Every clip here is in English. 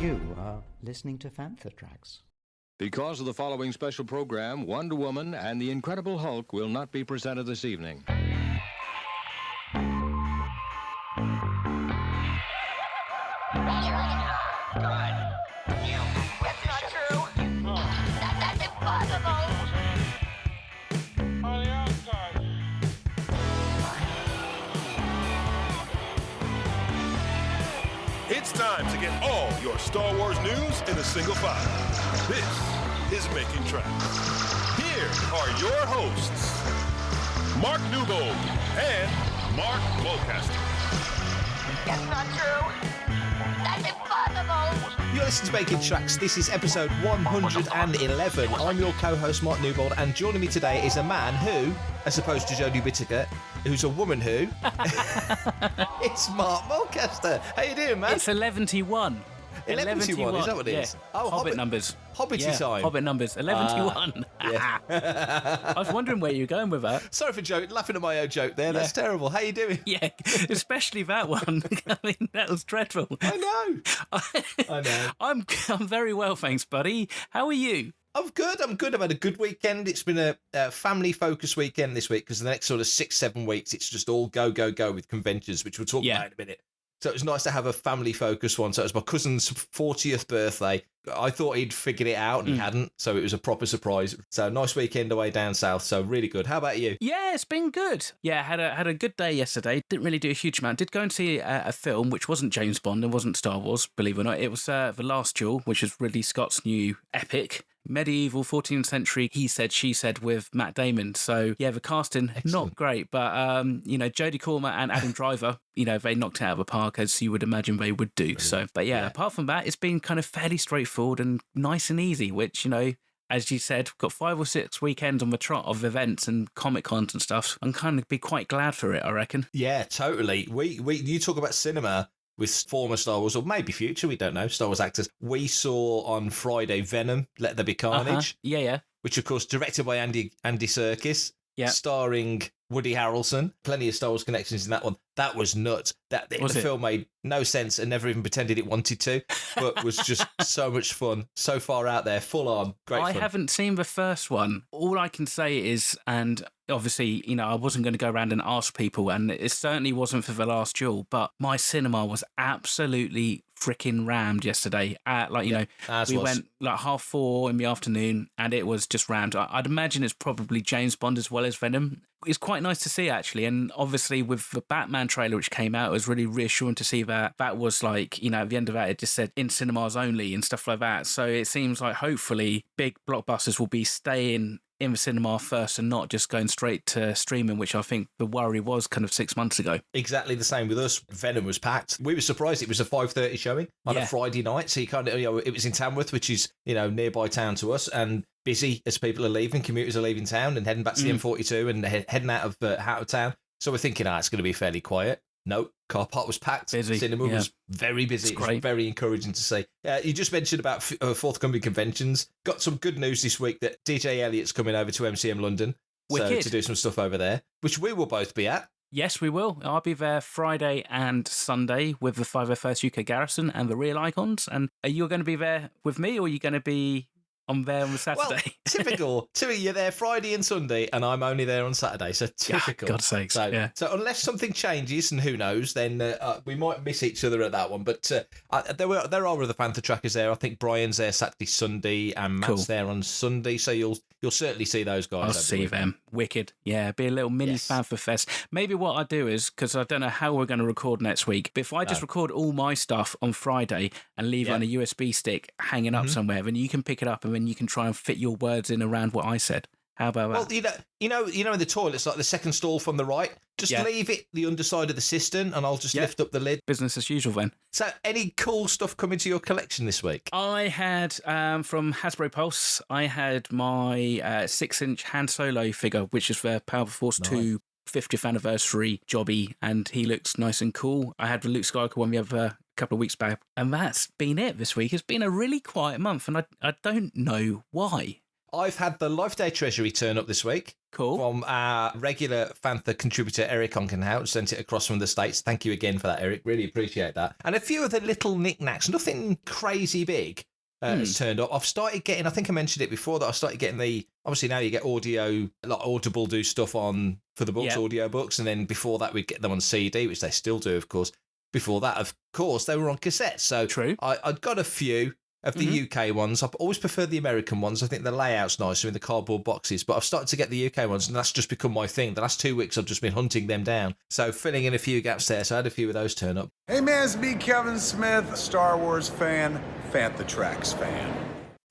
You are listening to Fantha Tracks. Because of the following special program, Wonder Woman and the Incredible Hulk will not be presented this evening. It's time to get all your Star Wars news in a single file. This is Making Tracks. Here are your hosts, Mark Newbold and Mark Mulcaster. That's not true. That's impossible. You're listening to Making Tracks. This is episode 111. I'm your co-host, Mark Newbold, and joining me today is a man who, as opposed to Jodie Whittaker, who's a woman who... It's Mark Mulcaster. How you doing, man? It's 11-1. 11-1, is that what it is? Yeah. Oh, Hobbit numbers. Hobbity time. Hobbit numbers. 11-1. Yeah. I was wondering where you were going with that. Sorry for laughing at my own joke there. That's terrible. How you doing? Yeah, especially that one. I mean, that was dreadful. I know. I know. I'm very well, thanks, buddy. How are you? I'm good. I've had a good weekend. It's been a family-focused weekend this week because the next sort of 6-7 weeks, it's just all go with conventions, which we'll talk about in a minute. So it was nice to have a family-focused one. So it was my cousin's 40th birthday. I thought he'd figured it out, and he hadn't. So it was a proper surprise. So nice weekend away down south. So really good. How about you? Yeah, it's been good. Yeah, had a good day yesterday. Didn't really do a huge amount. Did go and see a film, which wasn't James Bond and wasn't Star Wars, believe it or not. It was The Last Duel, which is Ridley Scott's new epic. Medieval 14th century, he said, she said, with Matt Damon. So, yeah, the casting, not great. But, Jodie Comer and Adam Driver, they knocked it out of the park, as you would imagine they would do. Brilliant. So, but yeah, apart from that, it's been kind of fairly straightforward and nice and easy, which, as you said, got 5 or 6 weekends on the trot of events and Comic Cons and stuff. I'm kind of be quite glad for it, I reckon. Yeah, totally. You talk about cinema with former Star Wars, or maybe future, we don't know, Star Wars actors. We saw on Friday Venom, Let There Be Carnage. Yeah. Which, of course, directed by Andy Serkis, starring Woody Harrelson. Plenty of Star Wars connections in that one. That was nuts. The film made no sense and never even pretended it wanted to, but was just so much fun. So far out there, full on, great fun. I haven't seen the first one. All I can say is, and obviously, I wasn't going to go around and ask people, and it certainly wasn't for The Last Duel, but my cinema was absolutely freaking rammed yesterday. We went like 4:30 in the afternoon, and it was just rammed. I'd imagine it's probably James Bond as well as Venom. It's quite nice to see, actually, and obviously with the Batman trailer which came out, it was really reassuring to see that was like, at the end of that, it just said in cinemas only and stuff like that. So it seems like hopefully big blockbusters will be staying in the cinema first and not just going straight to streaming, which I think the worry was kind of 6 months ago. Exactly the same with us. Venom was packed. We were surprised it was a 5:30 showing on a Friday night. So you kind of, it was in Tamworth, which is, nearby town to us, and busy as people are leaving. Commuters are leaving town and heading back to the M42 and heading out of town. So we're thinking, it's going to be fairly quiet. No, car park was packed. Busy. Cinema was very busy. It was very encouraging to see. You just mentioned about forthcoming conventions. Got some good news this week that DJ Elliott's coming over to MCM London to do some stuff over there, which we will both be at. Yes, we will. I'll be there Friday and Sunday with the 501st UK Garrison and the Real Icons. And are you going to be there with me, or are you going to be on there on Saturday? Well, typical. You're there Friday and Sunday, and I'm only there on Saturday. So typical. God's sakes. So unless something changes, and who knows, then we might miss each other at that one. But there are other Panther trackers there. I think Brian's there Saturday, Sunday, and Matt's there on Sunday. So you'll certainly see those guys. I'll see them. Wicked. Yeah, be a little mini Panther fest. Maybe what I do is, because I don't know how we're going to record next week, but if I just record all my stuff on Friday and leave it on a USB stick hanging up somewhere, then you can pick it up and then you can try and fit your words in around what I said. How about that? Well, you know, in the toilets, like the second stall from the right, just leave it the underside of the cistern, and I'll just lift up the lid. Business as usual, then. So, any cool stuff coming to your collection this week? I had from Hasbro Pulse. I had my 6-inch Han Solo figure, which is for Power Force 2 50th anniversary jobby, and he looks nice and cool. I had the Luke Skywalker one the other couple of weeks back, and that's been it this week. It's been a really quiet month, and I don't know why. I've had the Life Day Treasury turn up this week. Cool. From our regular Fantha contributor, Eric Onkenhout, sent it across from the States. Thank you again for that, Eric. Really appreciate that. And a few of the little knickknacks, nothing crazy big, has turned up. I've started getting, I think I mentioned it before, that I started getting obviously now you get audio, like Audible do stuff on for the books, audio books, and then before that we'd get them on CD, which they still do, of course. Before that, of course, they were on cassettes. So True. I'd got a few of the UK ones. I've always preferred the American ones. I think the layout's nicer in the cardboard boxes, but I've started to get the UK ones, and that's just become my thing. The last 2 weeks, I've just been hunting them down. So filling in a few gaps there. So I had a few of those turn up. Hey man, it's me, Kevin Smith, Star Wars fan, Fantha Tracks fan.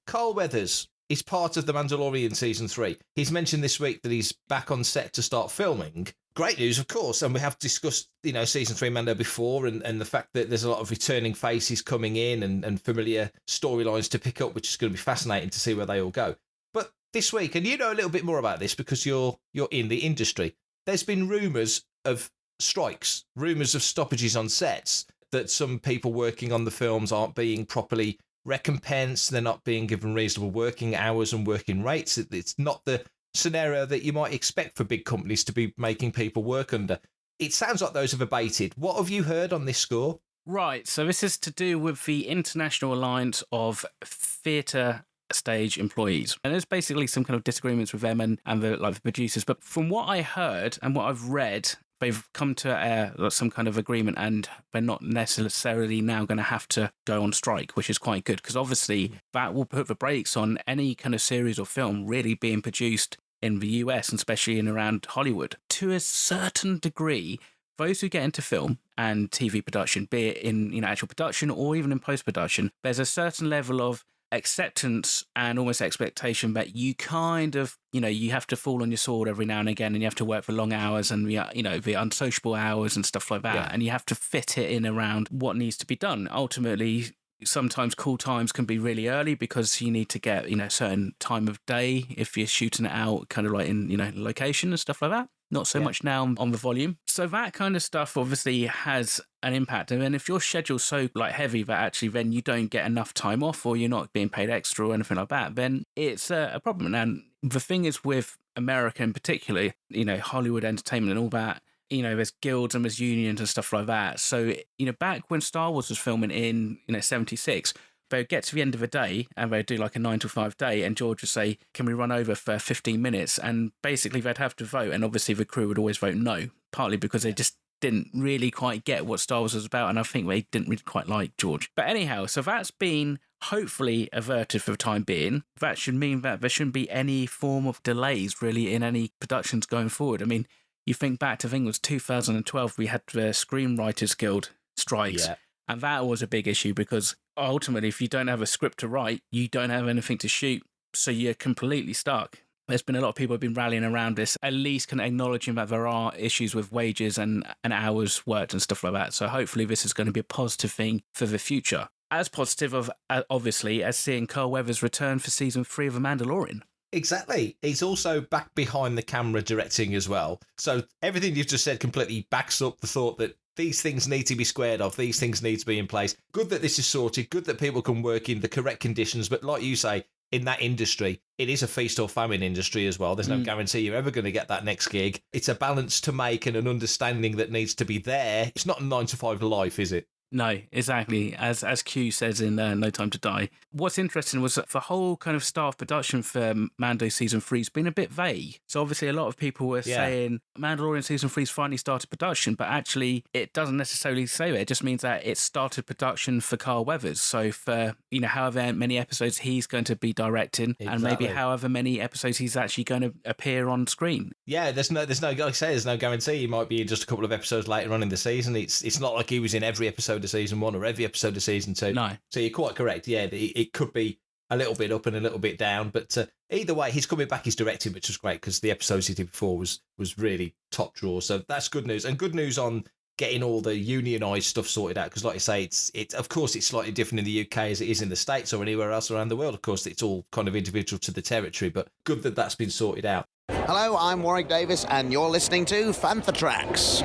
Carl Weathers is part of The Mandalorian Season 3. He's mentioned this week that he's back on set to start filming. Great news, of course, and we have discussed, Season 3 Mando before, and the fact that there's a lot of returning faces coming in and familiar storylines to pick up, which is going to be fascinating to see where they all go. But this week, and you know a little bit more about this because you're in the industry, there's been rumours of strikes, rumours of stoppages on sets, that some people working on the films aren't being properly recompensed, they're not being given reasonable working hours and working rates. It's not the scenario that you might expect for big companies to be making people work under. It sounds like those have abated. What have you heard on this score? Right, so this is to do with the International Alliance of Theatre Stage Employees. And there's basically some kind of disagreements with them and the producers. But from what I heard and what I've read, they've come to some kind of agreement, and they're not necessarily now going to have to go on strike, which is quite good, because obviously that will put the brakes on any kind of series or film really being produced in the US, and especially in around Hollywood. To a certain degree, those who get into film and TV production, be it in actual production or even in post-production, there's a certain level of acceptance and almost expectation that you kind of, you have to fall on your sword every now and again, and you have to work for long hours and, the unsociable hours and stuff like that. Yeah. And you have to fit it in around what needs to be done. Ultimately, sometimes call times can be really early because you need to get, certain time of day if you're shooting it out kind of like in, location and stuff like that. Not so much now on the volume. So that kind of stuff obviously has an impact. And then if your schedule's so heavy that actually then you don't get enough time off, or you're not being paid extra or anything like that, then it's a problem. And the thing is with America in particular, Hollywood entertainment and all that, there's guilds and there's unions and stuff like that. So, back when Star Wars was filming in, 76, they would get to the end of the day and they'd do like a 9 to 5 day, and George would say, can we run over for 15 minutes? And basically they'd have to vote, and obviously the crew would always vote no, partly because they just didn't really quite get what Star Wars was about, and I think they didn't really quite like George. But anyhow, so that's been hopefully averted for the time being. That should mean that there shouldn't be any form of delays really in any productions going forward. I mean, you think back to, I think it was 2012, we had the Screenwriters Guild strikes. Yeah. And that was a big issue because ultimately, if you don't have a script to write, you don't have anything to shoot. So you're completely stuck. There's been a lot of people who have been rallying around this, at least kind of acknowledging that there are issues with wages and hours worked and stuff like that. So hopefully this is going to be a positive thing for the future. As positive, obviously, as seeing Carl Weathers return for season 3 of The Mandalorian. Exactly. He's also back behind the camera directing as well. So everything you've just said completely backs up the thought that these things need to be squared off. These things need to be in place. Good that this is sorted. Good that people can work in the correct conditions. But like you say, in that industry, it is a feast or famine industry as well. There's no guarantee you're ever going to get that next gig. It's a balance to make and an understanding that needs to be there. It's not a 9 to 5 life, is it? No, exactly. As Q says in No Time to Die. What's interesting was that the whole kind of staff production for Mando Season 3 has been a bit vague. So obviously a lot of people were saying Mandalorian Season 3's finally started production, but actually it doesn't necessarily say that. It just means that it started production for Carl Weathers. So for, however many episodes he's going to be directing, and maybe however many episodes he's actually going to appear on screen. Yeah, there's no, like I say, there's no guarantee. He might be in just a couple of episodes later on in the season. It's not like he was in every episode of season 1 or every episode of season 2. No. So you're quite correct. Yeah, it could be a little bit up and a little bit down, but either way, he's coming back. He's directing, which was great because the episodes he did before was really top draw. So that's good news, and good news on getting all the unionised stuff sorted out. Because, like I say, it's of course it's slightly different in the UK as it is in the States or anywhere else around the world. Of course, it's all kind of individual to the territory, but good that that's been sorted out. Hello, I'm Warwick Davis, and you're listening to Fantha Tracks.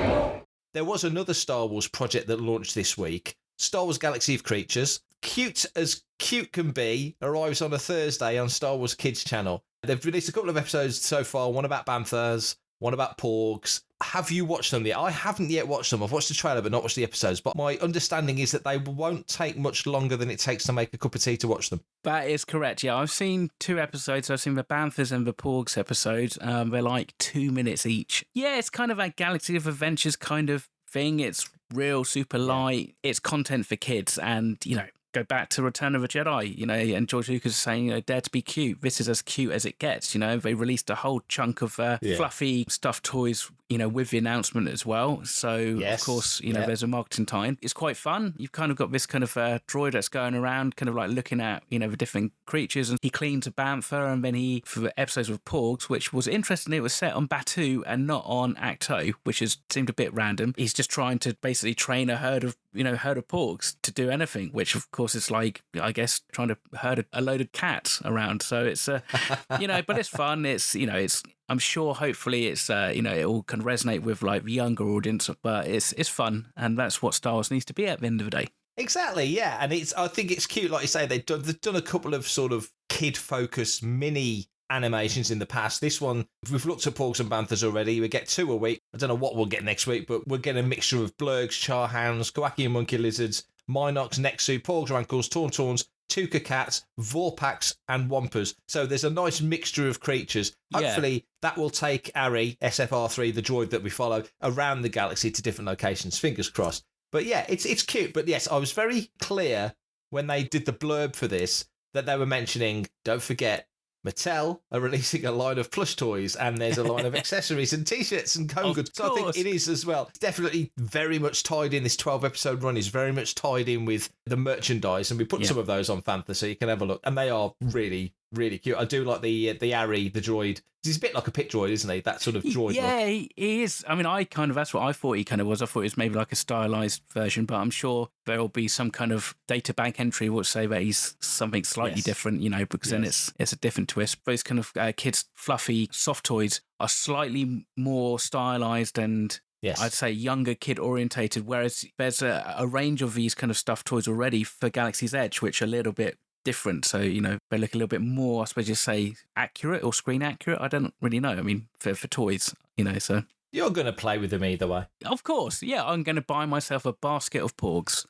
There was another Star Wars project that launched this week. Star Wars Galaxy of Creatures. cute as cute can be arrives on a Thursday on Star Wars Kids channel. They've released a couple of episodes so far, one about Banthas, one about Porgs. Have you watched them yet? I haven't yet watched them. I've watched the trailer but not watched the episodes. But my understanding is that they won't take much longer than it takes to make a cup of tea to watch them. That is correct, yeah. I've seen 2 episodes. I've seen the Banthas and the Porgs episodes. They're like 2 minutes each. Yeah, it's kind of a Galaxy of Adventures kind of thing. It's real, super light. It's content for kids and, go back to Return of the Jedi, and George Lucas is saying, dare to be cute. This is as cute as it gets, They released a whole chunk of fluffy stuffed toys, with the announcement as well. So, of course, there's a marketing tie-in. It's quite fun. You've kind of got this kind of droid that's going around, kind of like looking at, the different creatures. And he cleans a bantha, and then for the episodes with Porgs, which was interesting, it was set on Batuu and not on Acto, which seemed a bit random. He's just trying to basically train a herd of Porgs to do anything, which of course is like, I guess, trying to herd a load of cats around. So it's, but it's fun. It's, I'm sure hopefully it's, it all can resonate with like the younger audience, but it's fun. And that's what Star Wars needs to be at the end of the day. Exactly, yeah. And I think it's cute. Like you say, they've done a couple of sort of kid-focused mini animations in the past. This one, we've looked at Porgs and Banthas already. We get 2 a week. I don't know what we'll get next week, but we'll get a mixture of Blurgs, Charhounds, Kawaki and Monkey Lizards, Minox, Nexu, Porgs, Rankles, Tauntauns, Tuca Cats, Vorpax, and Wampas. So there's a nice mixture of creatures. Hopefully that will take Ari, SFR3, the droid that we follow, around the galaxy to different locations. Fingers crossed. But yeah, it's cute. But yes, I was very clear when they did the blurb for this that they were mentioning, don't forget, Mattel are releasing a line of plush toys and there's a line of accessories and T-shirts and home goods. So I think it is as well. It's definitely very much tied in. This 12-episode run is very much tied in with the merchandise, and we put some of those on Fantha so you can have a look. And they are really, really cute. I do like the Ari, the droid. He's a bit like a pit droid, isn't he? That sort of droid Yeah, look. he is. I mean, that's what I thought he kind of was. I thought it was maybe like a stylized version, but I'm sure there'll be some kind of data bank entry which say that he's something slightly different, because then it's a different twist. Those kind of kids' fluffy soft toys are slightly more stylized and I'd say younger kid orientated, whereas there's a range of these kind of stuffed toys already for Galaxy's Edge, which are a little bit different. So, they look a little bit more, I suppose you say, accurate or screen accurate. I don't really know. I mean, for toys, so. You're going to play with them either way. Of course. Yeah, I'm going to buy myself a basket of Porgs.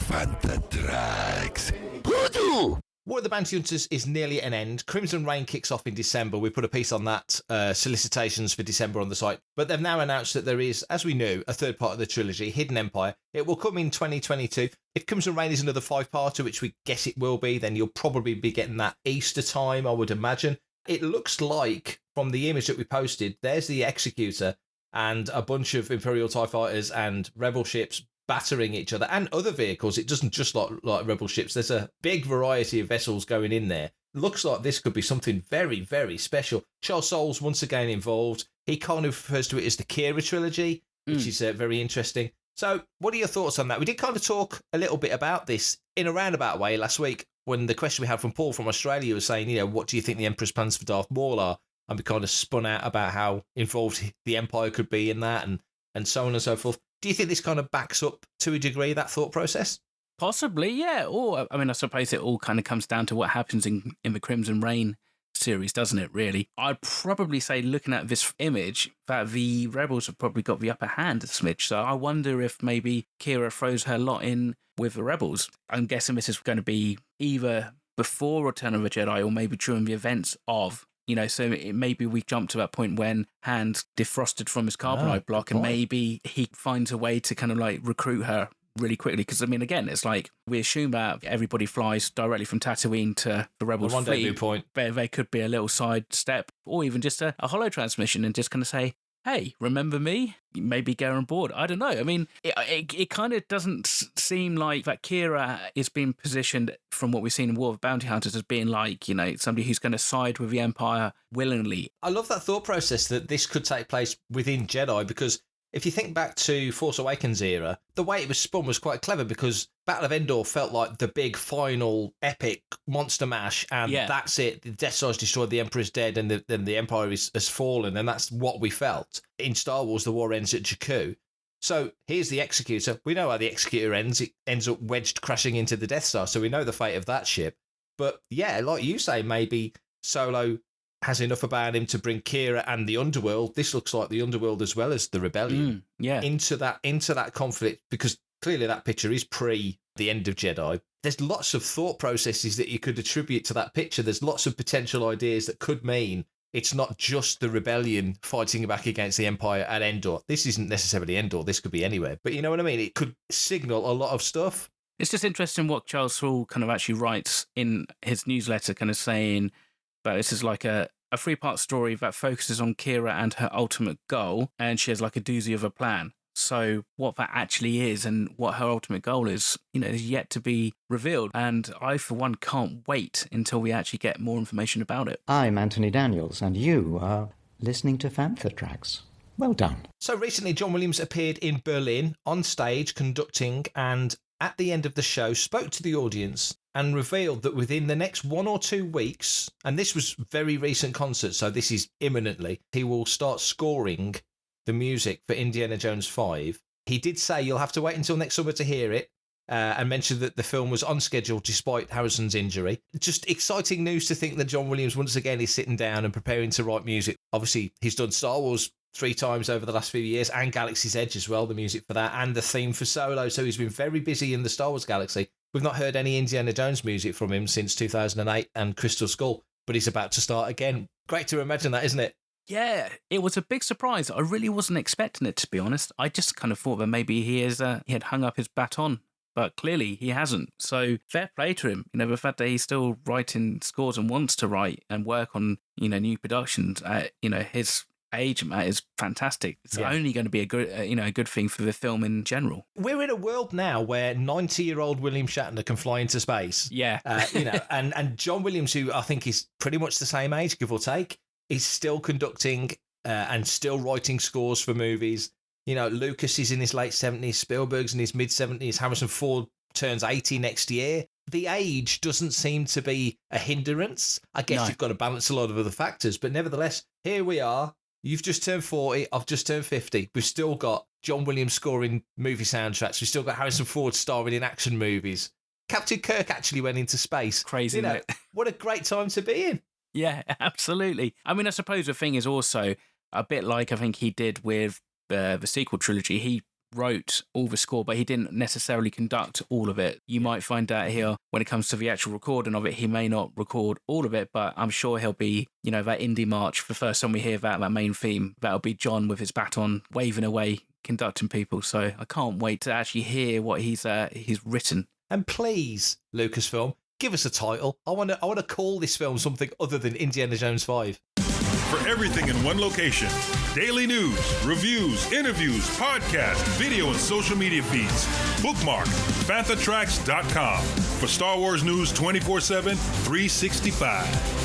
Fantatrax. Voodoo! War of the Bounty Hunters is nearly at an end. Crimson Reign kicks off in December. We put a piece on that, solicitations for December on the site. But they've now announced that there is, as we knew, a third part of the trilogy, Hidden Empire. It will come in 2022. If Crimson Reign is another 5-parter, which we guess it will be, then you'll probably be getting that Easter time, I would imagine. It looks like, from the image that we posted, there's the Executor and a bunch of Imperial TIE fighters and Rebel ships battering each other and other vehicles. It doesn't just like Rebel ships. There's a big variety of vessels going in there. Looks like this could be something very, very special. Charles Soule's once again involved. He kind of refers to it as the Kira trilogy, which is very interesting. So what are your thoughts on that? We did kind of talk a little bit about this in a roundabout way last week when the question we had from Paul from Australia was saying, what do you think the Emperor's plans for Darth Maul are? And we kind of spun out about how involved the Empire could be in that and so on and so forth. Do you think this kind of backs up, to a degree, that thought process? Possibly, yeah. Or, I mean, I suppose it all kind of comes down to what happens in the Crimson Reign series, doesn't it, really? I'd probably say, looking at this image, that the Rebels have probably got the upper hand a smidge. So I wonder if maybe Kira throws her lot in with the Rebels. I'm guessing this is going to be either before Return of the Jedi or maybe during the events of. So maybe we jump to that point when Han's defrosted from his carbonite block and maybe he finds a way to kind of like recruit her really quickly. Because, I mean, again, it's like we assume that everybody flies directly from Tatooine to the Rebels fleet. Point. There could be a little side step or even just a holo transmission and just kind of say, hey, remember me? Maybe go on board. I don't know. I mean, it kind of doesn't seem like that Kira is being positioned from what we've seen in War of Bounty Hunters as being like, somebody who's going to side with the Empire willingly. I love that thought process that this could take place within Jedi, because if you think back to Force Awakens era, the way it was spun was quite clever, because Battle of Endor felt like the big final epic monster mash, and that's it. The Death Star's destroyed, the Emperor's dead, and then the Empire has fallen, and that's what we felt. In Star Wars, the war ends at Jakku. So here's the Executor. We know how the Executor ends. It ends up wedged crashing into the Death Star, so we know the fate of that ship. But yeah, like you say, maybe Solo has enough about him to bring Kira and the Underworld. This looks like the Underworld as well as the Rebellion into that conflict, because clearly that picture is pre the end of Jedi. There's lots of thought processes that you could attribute to that picture. There's lots of potential ideas that could mean it's not just the Rebellion fighting back against the Empire at Endor. This isn't necessarily Endor. This could be anywhere. But you know what I mean? It could signal a lot of stuff. It's just interesting what Charles Soule kind of actually writes in his newsletter, kind of saying, but this is like a 3-part story that focuses on Kira and her ultimate goal, and she has like a doozy of a plan. So what that actually is and what her ultimate goal is, is yet to be revealed. And I, for one, can't wait until we actually get more information about it. I'm Anthony Daniels, and you are listening to Fantha Tracks. Well done. So recently, John Williams appeared in Berlin on stage conducting, and at the end of the show spoke to the audience and revealed that within the next 1 or 2 weeks, and this was very recent concert, so this is imminently, he will start scoring the music for Indiana Jones 5. He did say you'll have to wait until next summer to hear it, and mentioned that the film was on schedule despite Harrison's injury. Just exciting news to think that John Williams once again is sitting down and preparing to write music. Obviously, he's done Star Wars 3 times over the last few years, and Galaxy's Edge as well, the music for that, and the theme for Solo. So he's been very busy in the Star Wars galaxy. We've not heard any Indiana Jones music from him since 2008 and Crystal Skull, but he's about to start again. Great to imagine that, isn't it? Yeah, it was a big surprise. I really wasn't expecting it, to be honest. I just kind of thought that maybe he had hung up his baton, but clearly he hasn't. So fair play to him. The fact that he's still writing scores and wants to write and work on, new productions at, his age, Matt, is fantastic. It's only going to be a good thing for the film in general. We're in a world now where 90-year-old William Shatner can fly into space. Yeah. And John Williams, who I think is pretty much the same age, give or take, is still conducting and still writing scores for movies. Lucas is in his late 70s, Spielberg's in his mid-70s, Harrison Ford turns 80 next year. The age doesn't seem to be a hindrance. I guess you've got to balance a lot of other factors, but nevertheless, here we are. You've just turned 40, I've just turned 50. We've still got John Williams scoring movie soundtracks. We've still got Harrison Ford starring in action movies. Captain Kirk actually went into space. Crazy, isn't it? What a great time to be in. Yeah, absolutely. I mean, I suppose the thing is also a bit like I think he did with the sequel trilogy. He wrote all the score, but he didn't necessarily conduct all of it. You might find out here when it comes to the actual recording of it, he may not record all of it, but I'm sure he'll be, that Indy March, the first time we hear that main theme, that'll be John with his baton waving away, conducting people. So I can't wait to actually hear what he's written. And please, Lucasfilm, give us a title. I want to call this film something other than Indiana Jones 5. For everything in one location, daily news, reviews, interviews, podcasts, video, and social media feeds, bookmark FanthaTracks.com for Star Wars news 24/7, 365.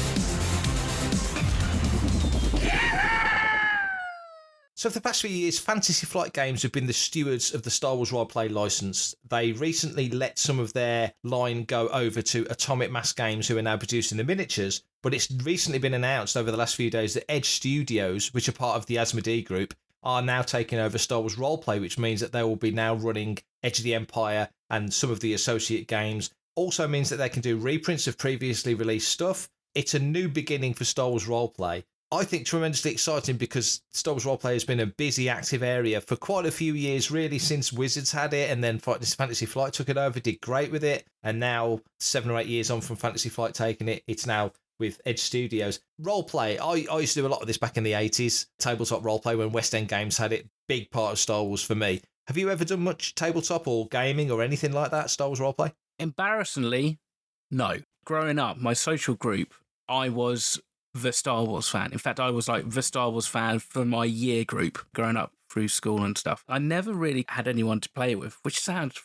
So for the past few years, Fantasy Flight Games have been the stewards of the Star Wars roleplay license. They recently let some of their line go over to Atomic Mass Games, who are now producing the miniatures. But it's recently been announced over the last few days that Edge Studios, which are part of the Asmodee Group, are now taking over Star Wars roleplay, which means that they will be now running Edge of the Empire and some of the associate games. Also means that they can do reprints of previously released stuff. It's a new beginning for Star Wars roleplay. I think tremendously exciting because Star Wars roleplay has been a busy, active area for quite a few years, really, since Wizards had it, and then Fantasy Flight took it over, did great with it, and now 7 or 8 years on from Fantasy Flight taking it, it's now with Edge Studios. Roleplay, I used to do a lot of this back in the 80s, tabletop roleplay when West End Games had it, big part of Star Wars for me. Have you ever done much tabletop or gaming or anything like that, Star Wars roleplay? Embarrassingly, no. Growing up, my social group, I was the Star Wars fan. In fact, I was like the Star Wars fan for my year group growing up through school and stuff. I never really had anyone to play with, which sounds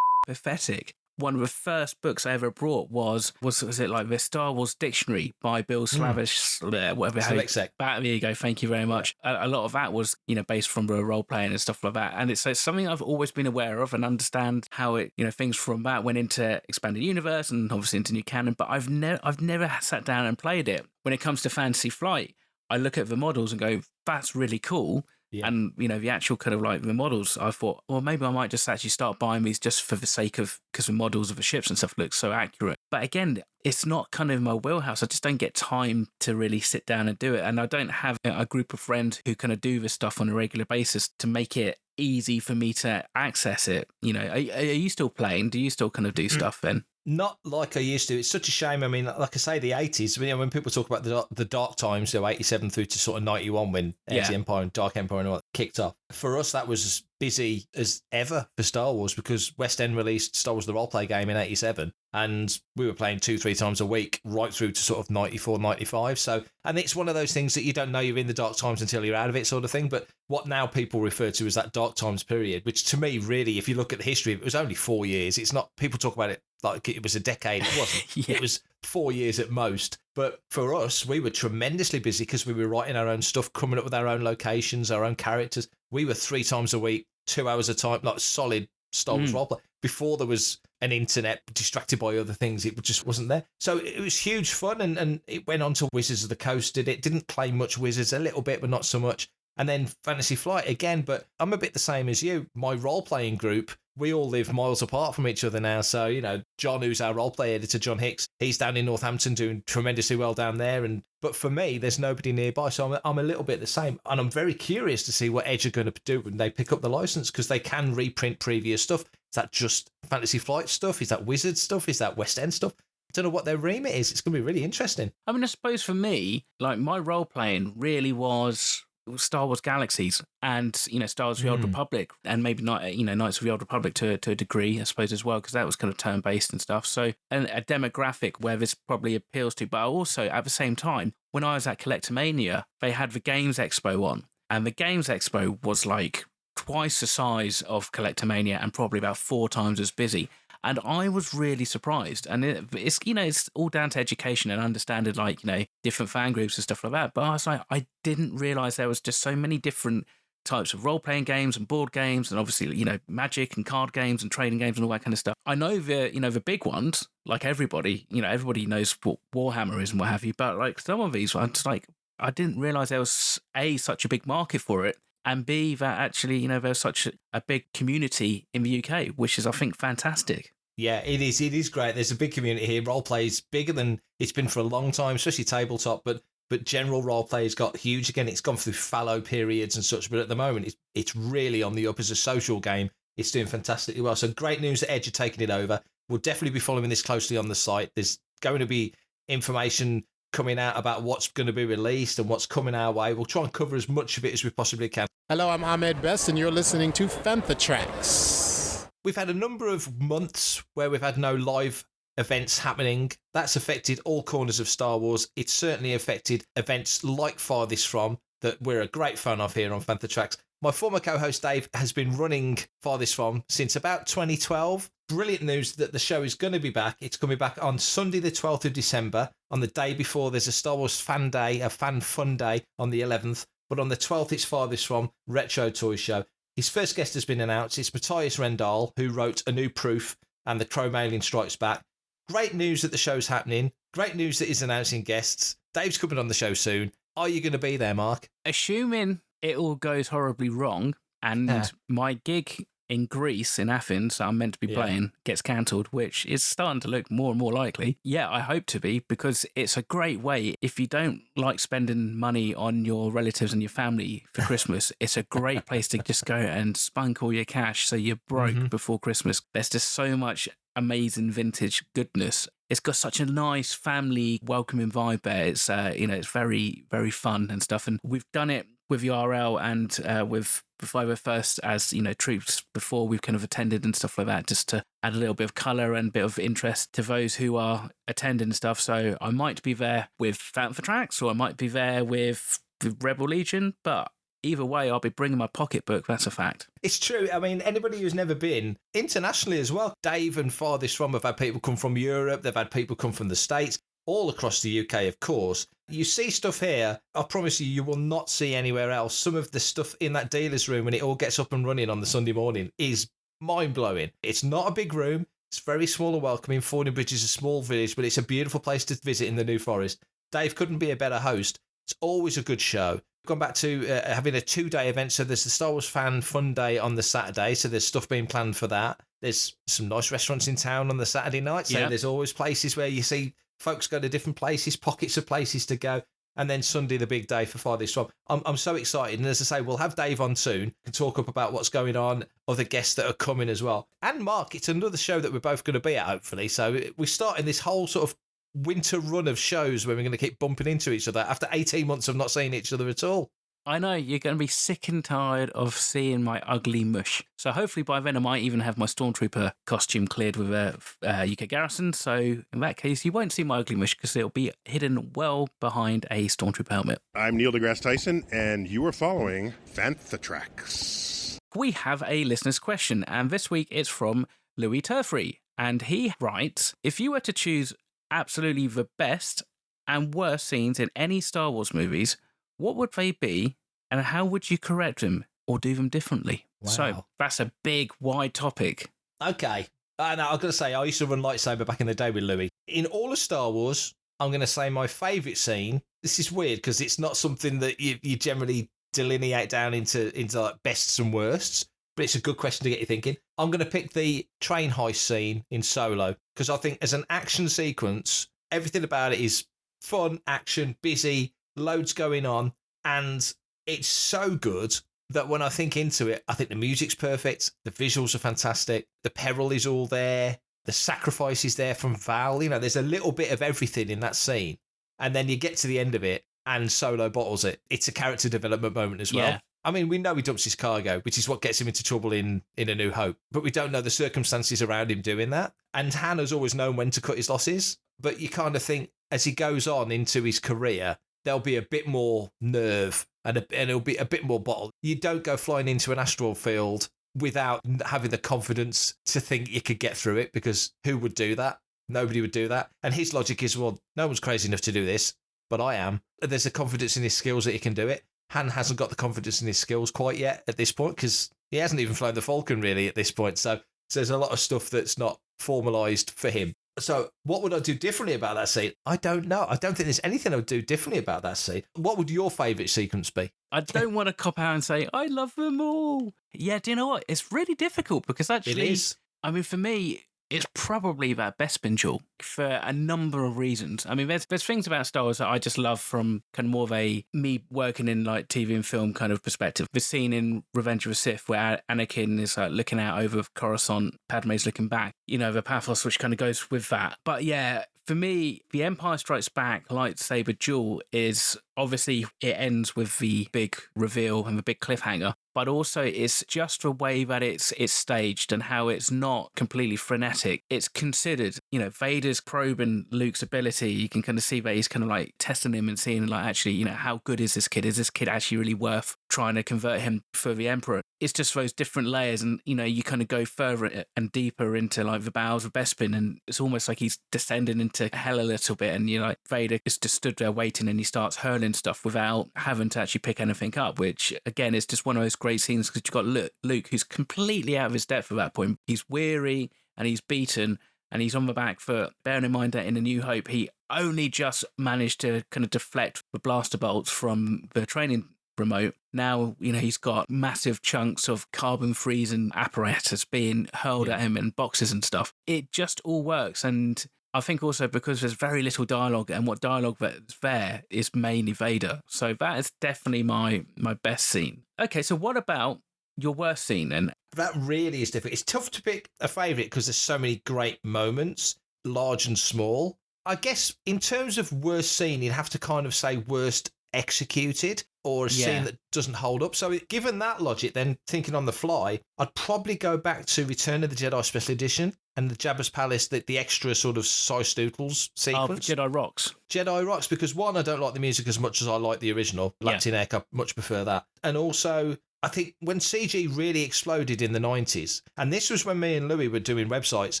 pathetic. One of the first books I ever brought was it like the Star Wars Dictionary by Bill Slavish, whatever. There you go. Thank you very much. A lot of that was, based from the role playing and stuff like that. And it's something I've always been aware of and understand how it, things from that went into Expanded Universe and obviously into new canon. But I've never sat down and played it. When it comes to Fantasy Flight, I look at the models and go, that's really cool. Yeah. And, the actual kind of like the models, I thought, well, maybe I might just actually start buying these just for the sake of, because the models of the ships and stuff look so accurate. But again, it's not kind of my wheelhouse. I just don't get time to really sit down and do it. And I don't have a group of friends who kind of do this stuff on a regular basis to make it easy for me to access it. Are you still playing? Do you still kind of do stuff then? Not like I used to. It's such a shame. I mean, like I say, the 80s, when people talk about the dark times, 87 through to sort of 91 when Age of Empire and Dark Empire and all that kicked off. For us, that was as busy as ever for Star Wars because West End released Star Wars The Roleplay game in 87 and we were playing 2-3 times a week right through to sort of 94, 95. So, and it's one of those things that you don't know you're in the dark times until you're out of it sort of thing. But what now people refer to as that dark times period, which to me, really, if you look at the history, it was only 4 years. It's not, people talk about it like it was a decade. It wasn't. It was 4 years at most. But for us, we were tremendously busy because we were writing our own stuff, coming up with our own locations, our own characters. We were 3 times a week, 2 hours a time, like solid Star Wars roleplay. Before there was an internet distracted by other things, it just wasn't there. So it was huge fun, and it went on to Wizards of the Coast, did it? Didn't play much Wizards, a little bit, but not so much. And then Fantasy Flight again, but I'm a bit the same as you. My role-playing group, we all live miles apart from each other now. So, John, who's our role-play editor, John Hicks, he's down in Northampton doing tremendously well down there. But for me, there's nobody nearby. So I'm a little bit the same. And I'm very curious to see what Edge are going to do when they pick up the license, because they can reprint previous stuff. Is that just Fantasy Flight stuff? Is that Wizard stuff? Is that West End stuff? I don't know what their remit is. It's going to be really interesting. I mean, I suppose for me, like my role-playing really was Star Wars Galaxies and, Star Wars The Old Republic, and maybe not, Knights of the Old Republic to a degree, I suppose, as well, because that was kind of turn-based and stuff. So, and a demographic where this probably appeals to. But also, at the same time, when I was at Collectomania, they had the Games Expo on, and the Games Expo was like twice the size of Collectomania and probably about 4 times as busy. And I was really surprised. And it's, it's all down to education and understanding, like, different fan groups and stuff like that. But I was like, I didn't realize there was just so many different types of role-playing games and board games and obviously, magic and card games and trading games and all that kind of stuff. I know the big ones, like everybody, everybody knows what Warhammer is and what have you. But like some of these ones, like, I didn't realize there was such a big market for it. And B, that actually, there's such a big community in the UK, which is, I think, fantastic. Yeah, it is. It is great. There's a big community here. Roleplay is bigger than it's been for a long time, especially tabletop. But general roleplay has got huge again. It's gone through fallow periods and such. But at the moment, it's really on the up as a social game. It's doing fantastically well. So great news that Edge are taking it over. We'll definitely be following this closely on the site. There's going to be information coming out about what's going to be released and what's coming our way. We'll try and cover as much of it as we possibly can. Hello, I'm Ahmed Best, and you're listening to Fantha Tracks. We've had a number of months where we've had no live events happening. That's affected all corners of Star Wars. It's certainly affected events like Farthest From, that we're a great fan of here on Fantha Tracks. My former co-host Dave has been running Farthest From since about 2012. Brilliant news that the show is going to be back. It's coming back on Sunday the 12th of December. On the day before, there's a Star Wars fan day, a fan fun day on the 11th. But on the 12th, it's Farthest From Retro Toy Show. His first guest has been announced. It's Matthias Rendal, who wrote A New Proof and The Chrome Strikes Back. Great news that the show's happening. Great news that he's announcing guests. Dave's coming on the show soon. Are you going to be there, Mark? Assuming it all goes horribly wrong and my gig in Greece, in Athens, I'm meant to be playing, gets cancelled, which is starting to look more and more likely. Yeah, I hope to be, because it's a great way. If you don't like spending money on your relatives and your family for Christmas, it's a great place to just go and spunk all your cash so you're broke before Christmas. There's just so much amazing vintage goodness. It's got such a nice family welcoming vibe there. It's it's very, very fun and stuff. And we've done it with URL and with 501st as, troops before we've kind of attended and stuff like that, just to add a little bit of colour and bit of interest to those who are attending and stuff. So I might be there with Fantha Tracks, or I might be there with Rebel Legion, but either way, I'll be bringing my pocketbook. That's a fact. It's true. I mean, anybody who's never been, internationally as well, Dave and Farthest From have had people come from Europe. They've had people come from the States, all across the UK, of course. You see stuff here, I promise you will not see anywhere else. Some of the stuff in that dealer's room when it all gets up and running on the Sunday morning is mind-blowing. It's not a big room. It's very small and welcoming. Fordingbridge is a small village, but it's a beautiful place to visit in the New Forest. Dave couldn't be a better host. It's always a good show. Gone back to having a 2-day event. So there's the Star Wars Fan Fun Day on the Saturday. So there's stuff being planned for that. There's some nice restaurants in town on the Saturday night. So there's always places where you see folks go to different places, pockets of places to go. And then Sunday, the big day for Farthest From. I'm so excited. And as I say, we'll have Dave on soon and talk up about what's going on, other guests that are coming as well. And Mark, it's another show that we're both going to be at, hopefully. So we're starting this whole sort of winter run of shows where we're going to keep bumping into each other after 18 months of not seeing each other at all. I know, you're going to be sick and tired of seeing my ugly mush. So hopefully by then I might even have my Stormtrooper costume cleared with a UK Garrison. So in that case, you won't see my ugly mush because it'll be hidden well behind a Stormtrooper helmet. I'm Neil deGrasse Tyson, and you are following Fantha Tracks. We have a listener's question, and this week it's from Louis Turfree. And he writes, if you were to choose absolutely the best and worst scenes in any Star Wars movies, what would they be, and how would you correct them or do them differently? Wow. So that's a big, wide topic. Okay. I've got to say, I used to run lightsaber back in the day with Louis. In all of Star Wars, I'm going to say my favourite scene, this is weird because it's not something that you generally delineate down into like bests and worsts, but it's a good question to get you thinking. I'm going to pick the train heist scene in Solo because I think as an action sequence, everything about it is fun, action, busy, loads going on, and it's so good that when I think into it, I think the music's perfect, the visuals are fantastic, the peril is all there, the sacrifice is there from Val. You know, there's a little bit of everything in that scene, and then you get to the end of it, and Solo bottles it. It's a character development moment as well. Yeah. I mean, we know he dumps his cargo, which is what gets him into trouble in A New Hope, but we don't know the circumstances around him doing that. And Hannah's always known when to cut his losses, but you kind of think as he goes on into his career, there'll be a bit more nerve and it'll be a bit more bottle. You don't go flying into an asteroid field without having the confidence to think you could get through it, because who would do that? Nobody would do that. And his logic is, well, no one's crazy enough to do this, but I am. There's a confidence in his skills that he can do it. Han hasn't got the confidence in his skills quite yet at this point because he hasn't even flown the Falcon really at this point. So there's a lot of stuff that's not formalised for him. So what would I do differently about that scene? I don't know. I don't think there's anything I would do differently about that scene. What would your favourite sequence be? I don't want to cop out and say, I love them all. Yeah, do you know what? It's really difficult because actually, it is. I mean, for me, it's probably that Bespin duel for a number of reasons. I mean, there's things about Star Wars that I just love from kind of more of a me working in like TV and film kind of perspective. The scene in Revenge of the Sith where Anakin is like looking out over Coruscant, Padme's looking back, you know, the pathos which kind of goes with that. But yeah, for me, the Empire Strikes Back lightsaber duel is obviously it ends with the big reveal and the big cliffhanger, but also it's just the way that it's staged and how it's not completely frenetic. It's considered, you know, Vader's probing Luke's ability. You can kind of see that he's kind of like testing him and seeing like, actually, you know, how good is this kid? Is this kid actually really worth trying to convert him for the Emperor? It's just those different layers, and, you know, you kind of go further and deeper into like the bowels of Bespin, and it's almost like he's descending into hell a little bit, and, you know, like Vader is just stood there waiting and he starts hurling stuff without having to actually pick anything up, which again is just one of those great scenes because you've got Luke who's completely out of his depth at that point. He's weary and he's beaten and he's on the back foot. Bearing in mind that in A New Hope, he only just managed to kind of deflect the blaster bolts from the training remote. Now, you know, he's got massive chunks of carbon freezing apparatus being hurled at him in boxes and stuff. It just all works. And I think also because there's very little dialogue, and what dialogue that's there is mainly Vader. So that is definitely my best scene. Okay, so what about your worst scene then? That really is difficult. It's tough to pick a favourite because there's so many great moments, large and small. I guess in terms of worst scene, you'd have to kind of say worst executed or a scene that doesn't hold up. So given that logic, then thinking on the fly, I'd probably go back to Return of the Jedi Special Edition and the Jabba's Palace, the extra sort of Sice Doodles sequence. Jedi Rocks. Jedi Rocks, because one, I don't like the music as much as I like the original. Latin Egg, I much prefer that. And also, I think when CG really exploded in the 90s, and this was when me and Louis were doing websites,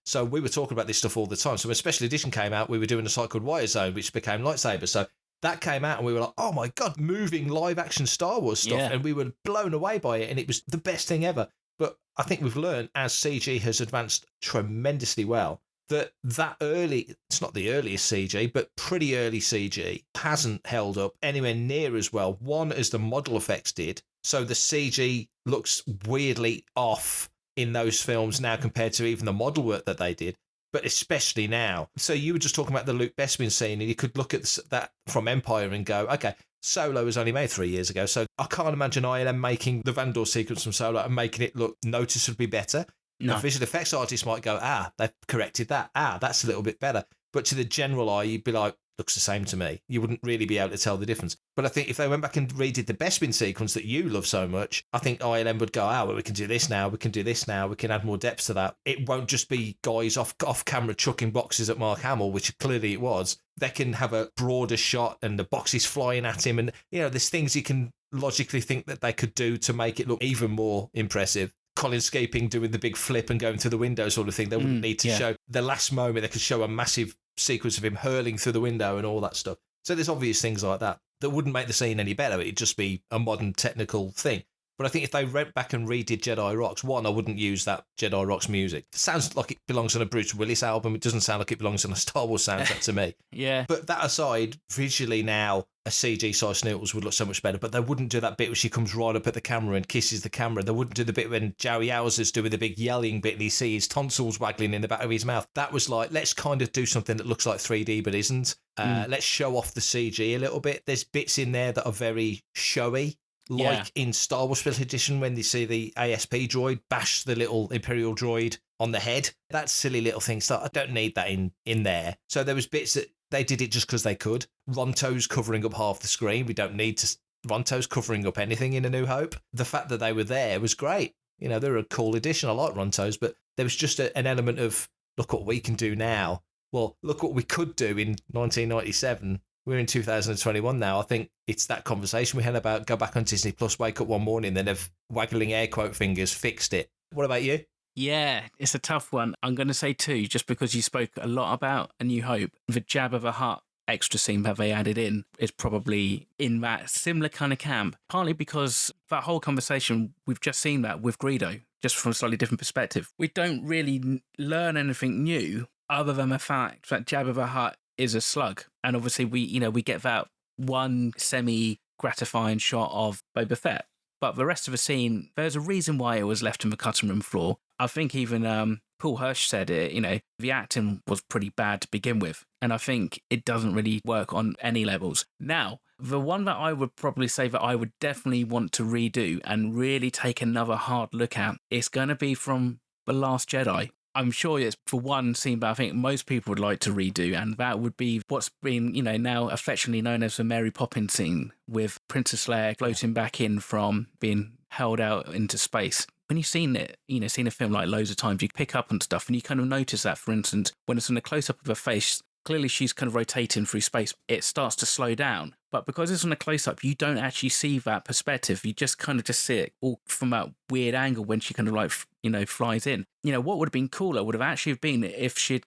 so we were talking about this stuff all the time. So when Special Edition came out, we were doing a site called Wire Zone, which became Lightsaber. So that came out and we were like, oh my God, moving live action Star Wars stuff. Yeah. And we were blown away by it. And it was the best thing ever. But I think we've learned as CG has advanced tremendously well, that early, it's not the earliest CG, but pretty early CG hasn't held up anywhere near as well. One, as the model effects did. So the CG looks weirdly off in those films now compared to even the model work that they did, but especially now. So you were just talking about the Luke Bespin scene, and you could look at that from Empire and go, okay, Solo was only made 3 years ago, so I can't imagine ILM making the Vandor sequence from Solo and making it look noticeably better. No. The visual effects artist might go, they've corrected that. That's a little bit better. But to the general eye, you'd be like, looks the same to me. You wouldn't really be able to tell the difference. But I think if they went back and redid the Bespin sequence that you love so much, I think ILM would go, well, we can do this now, we can do this now, we can add more depth to that. It won't just be guys off camera chucking boxes at Mark Hamill, which clearly it was. They can have a broader shot and the boxes flying at him. And, there's things you can logically think that they could do to make it look even more impressive. Colin Scaping doing the big flip and going through the window sort of thing. They wouldn't need to show the last moment. They could show a massive sequence of him hurling through the window and all that stuff. So there's obvious things like that wouldn't make the scene any better. It'd just be a modern technical thing. But I think if they went back and redid Jedi Rocks, one, I wouldn't use that Jedi Rocks music. It sounds like it belongs on a Bruce Willis album. It doesn't sound like it belongs on a Star Wars soundtrack to me. Yeah. But that aside, visually now, a CG-sized Snootles would look so much better. But they wouldn't do that bit where she comes right up at the camera and kisses the camera. They wouldn't do the bit when Joey Yowzer's doing the big yelling bit and you see his tonsils waggling in the back of his mouth. That was like, let's kind of do something that looks like 3D but isn't. Let's show off the CG a little bit. There's bits in there that are very showy. Like in Star Wars Special Edition when they see the ASP droid bash the little Imperial droid on the head. That silly little thing. So I don't need that in there. So there was bits that they did it just because they could. Ronto's covering up half the screen. We don't need to... Ronto's covering up anything in A New Hope. The fact that they were there was great. They're a cool addition. I like Ronto's, but there was just an element of, look what we can do now. Well, look what we could do in 1997. We're in 2021 now. I think it's that conversation we had about go back on Disney Plus, wake up one morning, then have waggling air quote fingers fixed it. What about you? Yeah, it's a tough one. I'm going to say 2, just because you spoke a lot about A New Hope. The Jabba the Hutt extra scene that they added in is probably in that similar kind of camp, partly because that whole conversation, we've just seen that with Greedo, just from a slightly different perspective. We don't really learn anything new other than the fact that Jabba the Hutt is a slug. And obviously we get that one semi-gratifying shot of Boba Fett. But the rest of the scene, there's a reason why it was left on the cutting room floor. I think even Paul Hirsch said it, the acting was pretty bad to begin with. And I think it doesn't really work on any levels. Now, the one that I would probably say that I would definitely want to redo and really take another hard look at, is going to be from The Last Jedi. I'm sure it's for one scene, but I think most people would like to redo, and that would be what's been, now affectionately known as the Mary Poppins scene, with Princess Leia floating back in from being held out into space. When you've seen it, seen a film like loads of times, you pick up on stuff and you kind of notice that, for instance, when it's in a close-up of her face, clearly she's kind of rotating through space. It starts to slow down. But because it's on a close-up, you don't actually see that perspective. You just kind of just see it all from that weird angle when she kind of flies in. What would have been cooler would have actually been if she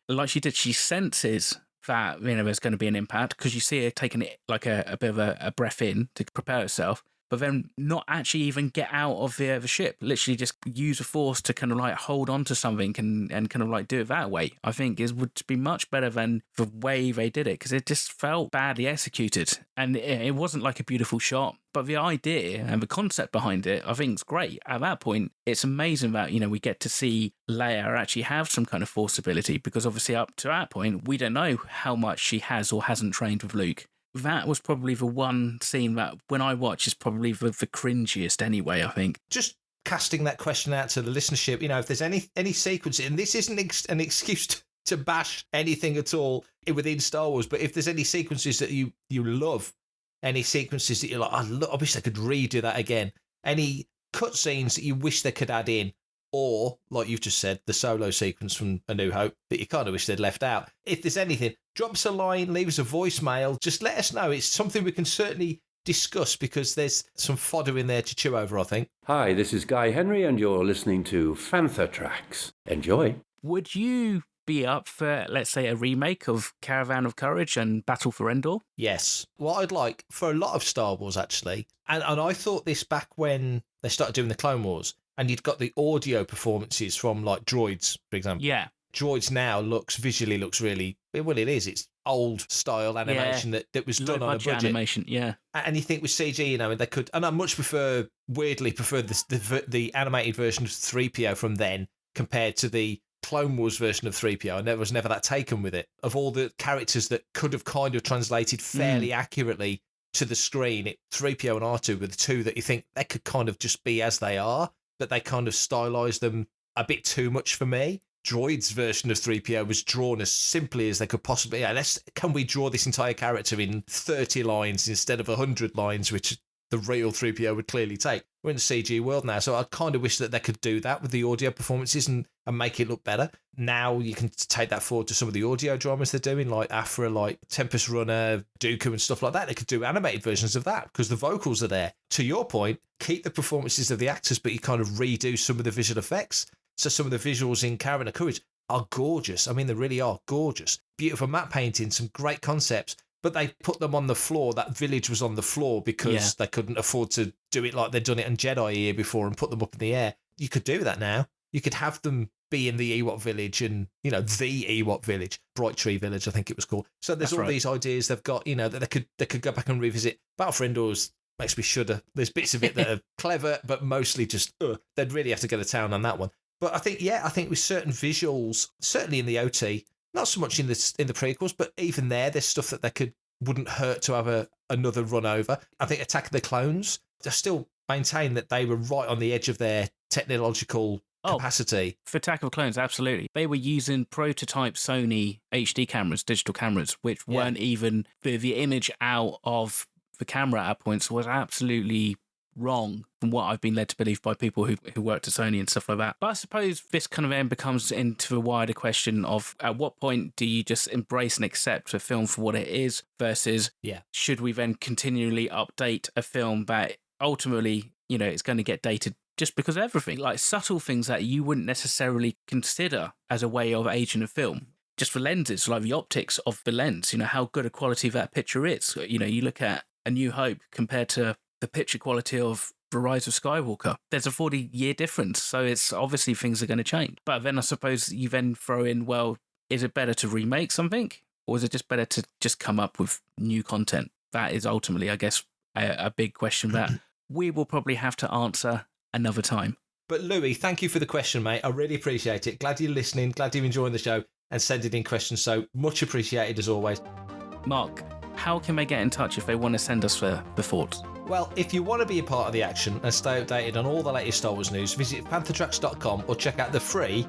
senses that, there's going to be an impact, because you see her taking it like a bit of a breath in to prepare herself, but then not actually even get out of the ship, literally just use the force to kind of hold on to something and kind of do it that way. I think it would be much better than the way they did it, because it just felt badly executed. And it wasn't like a beautiful shot, but the idea and the concept behind it, I think is great. At that point, it's amazing that, we get to see Leia actually have some kind of force ability, because obviously up to that point, we don't know how much she has or hasn't trained with Luke. That was probably the one scene that, when I watch, is probably the cringiest anyway, I think. Just casting that question out to the listenership, if there's any sequence, and this isn't an excuse to bash anything at all within Star Wars, but if there's any sequences that you love, any sequences that you're like, I wish they could redo that again, any cutscenes that you wish they could add in, or, like you've just said, the Solo sequence from A New Hope that you kind of wish they'd left out. If there's anything, drop us a line, leave us a voicemail, just let us know. It's something we can certainly discuss, because there's some fodder in there to chew over, I think. Hi, this is Guy Henry, and you're listening to Fantha Tracks. Enjoy. Would you be up for, let's say, a remake of Caravan of Courage and Battle for Endor? Yes. What I'd like for a lot of Star Wars, actually, and I thought this back when they started doing the Clone Wars, and you'd got the audio performances from, droids, for example. Yeah. Droids now visually looks really, well, it is. It's old style animation that was done on a budget. Animation, yeah. And you think with CG, you know, they could, and I weirdly prefer the animated version of 3PO from then compared to the Clone Wars version of 3PO. And there was never that taken with it. Of all the characters that could have kind of translated fairly accurately to the screen, 3PO and R2 were the two that you think they could kind of just be as they are, but they kind of stylized them a bit too much for me. Droid's version of 3PO was drawn as simply as they could possibly. Yeah, can we draw this entire character in 30 lines instead of 100 lines, which the real 3PO would clearly take? We're in the CG world now, so I kind of wish that they could do that with the audio performances and make it look better. Now you can take that forward to some of the audio dramas they're doing, like Afra, like Tempest Runner, Dooku and stuff like that. They could do animated versions of that because the vocals are there. To your point, keep the performances of the actors, but you kind of redo some of the visual effects. So some of the visuals in Caravan of Courage are gorgeous. I mean, they really are gorgeous. Beautiful matte painting, some great concepts, but they put them on the floor. That village was on the floor because they couldn't afford to do it like they'd done it in Jedi a year before and put them up in the air. You could do that now. You could have them be in the Ewok village and, you know, the Ewok village, Bright Tree Village, I think it was called. So there's these ideas they've got, you know, that they could go back and revisit. Battle for Endor's makes me shudder. There's bits of it that are clever, but mostly just, they'd really have to go to town on that one. But I think with certain visuals, certainly in the OT, not so much in the prequels, but even there's stuff that wouldn't hurt to have another run over. I think Attack of the Clones, they still maintain that they were right on the edge of their technological capacity. For Attack of the Clones, absolutely. They were using prototype Sony HD cameras, digital cameras, which weren't even, the image out of the camera at points was absolutely wrong from what I've been led to believe by people who worked at Sony and stuff like that. But I suppose this kind of then becomes into the wider question of at what point do you just embrace and accept a film for what it is versus should we then continually update a film that ultimately, you know, it's going to get dated just because of everything, like subtle things that you wouldn't necessarily consider as a way of aging a film. Just the lenses, like the optics of the lens, you know, how good a quality that picture is. You know, you look at A New Hope compared to the picture quality of The Rise of Skywalker. There's a 40-year difference, so it's obviously things are going to change. But then I suppose you then throw in, well, is it better to remake something, or is it just better to just come up with new content? That is ultimately, I guess, a big question that we will probably have to answer another time. But Louis, thank you for the question, mate. I really appreciate it. Glad you're listening, glad you're enjoying the show and sending in questions, so much appreciated as always. Mark, how can they get in touch if they want to send us the thoughts? Well, if you want to be a part of the action and stay updated on all the latest Star Wars news, visit panthertracks.com or check out the free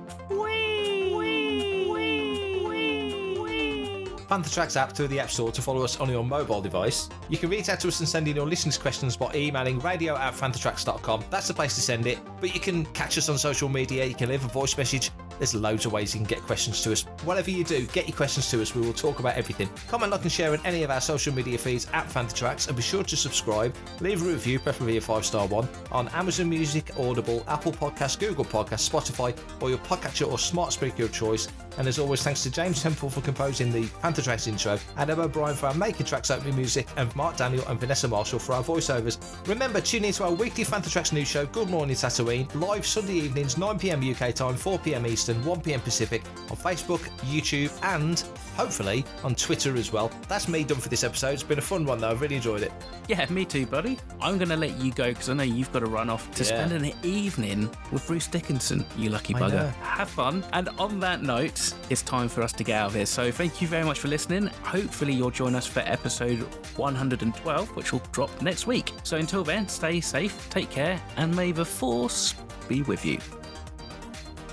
Panther Tracks app through the App Store to follow us on your mobile device. You can reach out to us and send in your listeners' questions by emailing radio@panthertracks.com. That's the place to send it. But you can catch us on social media. You can leave a voice message. There's loads of ways you can get questions to us. Whatever you do, get your questions to us. We will talk about everything. Comment, like and share on any of our social media feeds at Panther Tracks, and be sure to subscribe. Leave a review, preferably a 5-star one, on Amazon Music, Audible, Apple Podcasts, Google Podcasts, Spotify, or your podcatcher or smart speaker of choice. And as always, thanks to James Temple for composing the Panther Tracks intro, Adam O'Brien for our Making Tracks opening music, and Mark Daniel and Vanessa Marshall for our voiceovers. Remember, tune in to our weekly Panther Tracks news show, Good Morning Tatooine, live Sunday evenings, 9 p.m. UK time, 4 p.m. Eastern, 1 p.m. Pacific, on Facebook, YouTube, and hopefully on Twitter as well. That's me done for this episode. It's been a fun one though. I've really enjoyed it. Yeah, me too, buddy. I'm going to let you go because I know you've got to run off to spend an evening with Bruce Dickinson, you lucky bugger. Have fun. And on that note, it's time for us to get out of here. So thank you very much for listening. Hopefully you'll join us for episode 112, which will drop next week. So until then, stay safe, take care, and may the Force be with you.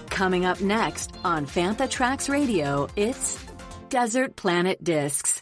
Coming up next on Fantha Tracks Radio, it's Desert Planet Discs.